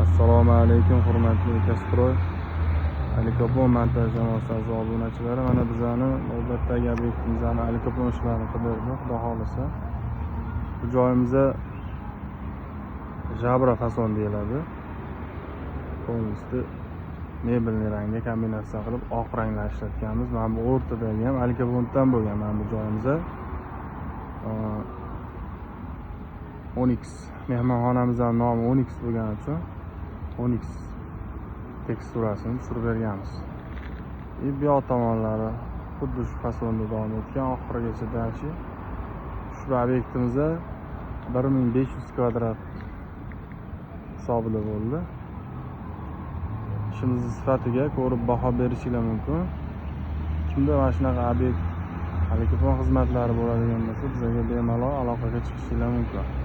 Assalomu alaykum hurmatli Kastroy Alikopon montaj jamoasi a'zo obunachilari. Mana bizani navbatdagi obyektimizani Alikopon ishlarini qidirdi. Xudo xolisa. Bu joyimizda Jabra fason deyiladi. Polnisda mebelni rangga kombinatsiya qilib oq ranglar ishlatganmiz. Mana bu o'rtadagi ham Alikopondan bo'lgan mana bu joyimizda. Onyx mehmonxonamizning nomi Onyx bo'lgani uchun Onyx teksturasini tushirib berganmiz. Bu yoq tomonlari xuddi shu fasonda davom etgan oxirigacha dashi. Shu obyektimizda 1500 kvadrat hisobida bo'ldi. Ishimiz sifatiga ko'rib baho berishingiz mumkin. Kimda mana shunaqa obyekt Alikopon xizmatlari bo'ladigan bo'lsa, bizga bemalol aloqaga chiqishingiz mumkin.